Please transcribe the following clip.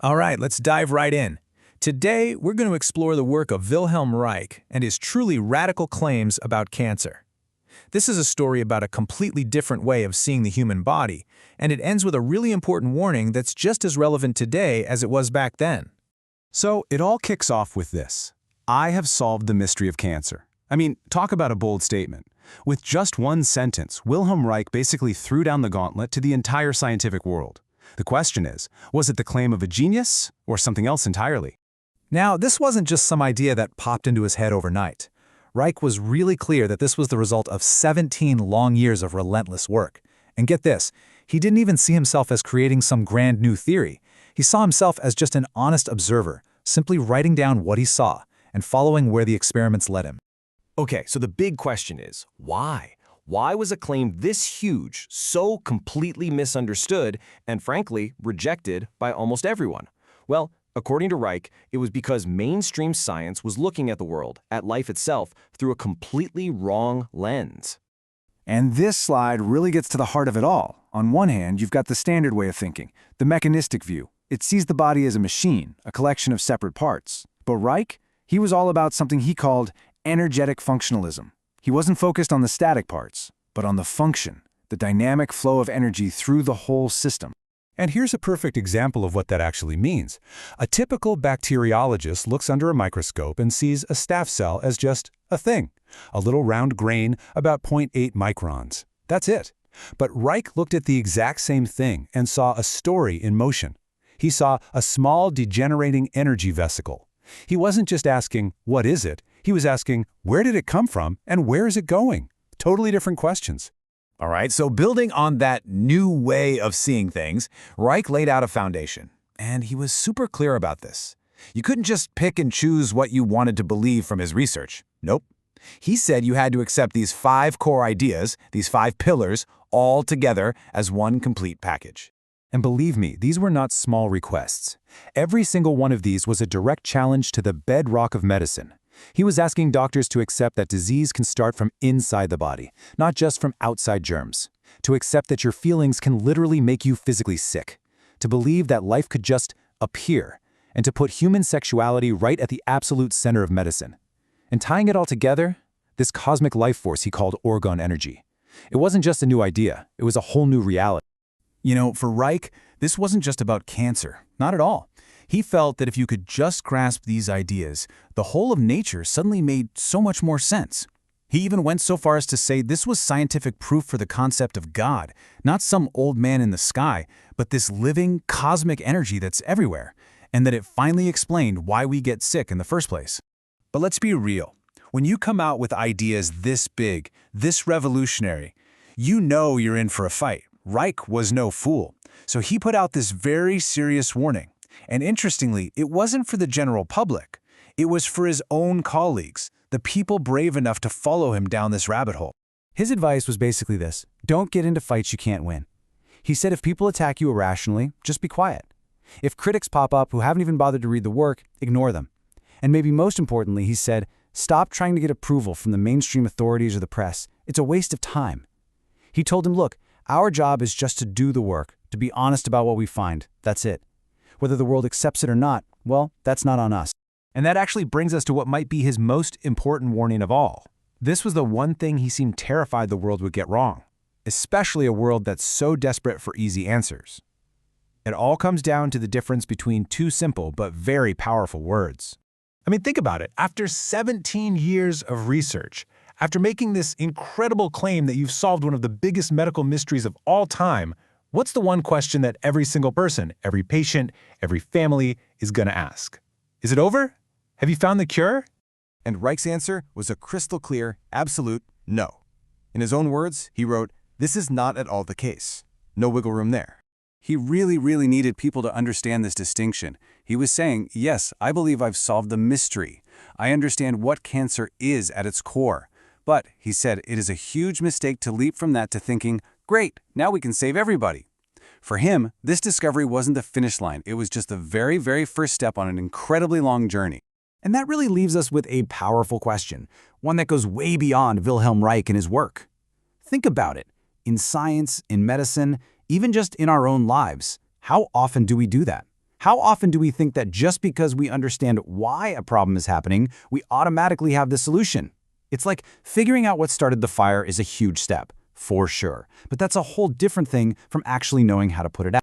All right, let's dive right in. Today, we're going to explore the work of Wilhelm Reich and his truly radical claims about cancer. This is a story about a completely different way of seeing the human body, and it ends with a really important warning that's just as relevant today as it was back then. So it all kicks off with this. I have solved the mystery of cancer. I mean, talk about a bold statement. With just one sentence, Wilhelm Reich basically threw down the gauntlet to the entire scientific world. The question is, was it the claim of a genius or something else entirely? Now, this wasn't just some idea that popped into his head overnight. Reich was really clear that this was the result of 17 long years of relentless work. And get this, he didn't even see himself as creating some grand new theory. He saw himself as just an honest observer, simply writing down what he saw and following where the experiments led him. Okay, so the big question is, why? Why was a claim this huge so completely misunderstood and, frankly, rejected by almost everyone? Well, according to Reich, it was because mainstream science was looking at the world, at life itself, through a completely wrong lens. And this slide really gets to the heart of it all. On one hand, you've got the standard way of thinking, the mechanistic view. It sees the body as a machine, a collection of separate parts. But Reich, he was all about something he called energetic functionalism. He wasn't focused on the static parts, but on the function, the dynamic flow of energy through the whole system. And here's a perfect example of what that actually means. A typical bacteriologist looks under a microscope and sees a staph cell as just a thing, a little round grain about 0.8 microns. That's it. But Reich looked at the exact same thing and saw a story in motion. He saw a small degenerating energy vesicle. He wasn't just asking, what is it? He was asking, where did it come from and where is it going? Totally different questions. All right, so building on that new way of seeing things, Reich laid out a foundation, and he was super clear about this. You couldn't just pick and choose what you wanted to believe from his research. Nope. He said you had to accept these 5 core ideas, these 5 pillars, all together as one complete package. And believe me, these were not small requests. Every single one of these was a direct challenge to the bedrock of medicine. He was asking doctors to accept that disease can start from inside the body, not just from outside germs. To accept that your feelings can literally make you physically sick. To believe that life could just appear. And to put human sexuality right at the absolute center of medicine. And tying it all together, this cosmic life force he called Orgone energy. It wasn't just a new idea, it was a whole new reality. You know, for Reich, this wasn't just about cancer. Not at all. He felt that if you could just grasp these ideas, the whole of nature suddenly made so much more sense. He even went so far as to say this was scientific proof for the concept of God, not some old man in the sky, but this living, cosmic energy that's everywhere, and that it finally explained why we get sick in the first place. But let's be real. When you come out with ideas this big, this revolutionary, you know you're in for a fight. Reich was no fool, so he put out this very serious warning. And interestingly, it wasn't for the general public. It was for his own colleagues, the people brave enough to follow him down this rabbit hole. His advice was basically this: don't get into fights you can't win. He said if people attack you irrationally, just be quiet. If critics pop up who haven't even bothered to read the work, ignore them. And maybe most importantly, he said, stop trying to get approval from the mainstream authorities or the press. It's a waste of time. He told him, look, our job is just to do the work, to be honest about what we find. That's it. Whether the world accepts it or not, well, that's not on us. And that actually brings us to what might be his most important warning of all. This was the one thing he seemed terrified the world would get wrong, especially a world that's so desperate for easy answers. It all comes down to the difference between 2 simple but very powerful words. I mean, think about it. After 17 years of research, after making this incredible claim that you've solved one of the biggest medical mysteries of all time, what's the one question that every single person, every patient, every family is going to ask? Is it over? Have you found the cure? And Reich's answer was a crystal clear, absolute no. In his own words, he wrote, this is not at all the case. No wiggle room there. He really needed people to understand this distinction. He was saying, yes, I believe I've solved the mystery. I understand what cancer is at its core. But, he said, it is a huge mistake to leap from that to thinking, great, now we can save everybody. For him, this discovery wasn't the finish line. It was just the very first step on an incredibly long journey. And that really leaves us with a powerful question, one that goes way beyond Wilhelm Reich and his work. Think about it. In science, in medicine, even just in our own lives, how often do we do that? How often do we think that just because we understand why a problem is happening, we automatically have the solution? It's like figuring out what started the fire is a huge step, for sure. But that's a whole different thing from actually knowing how to put it out.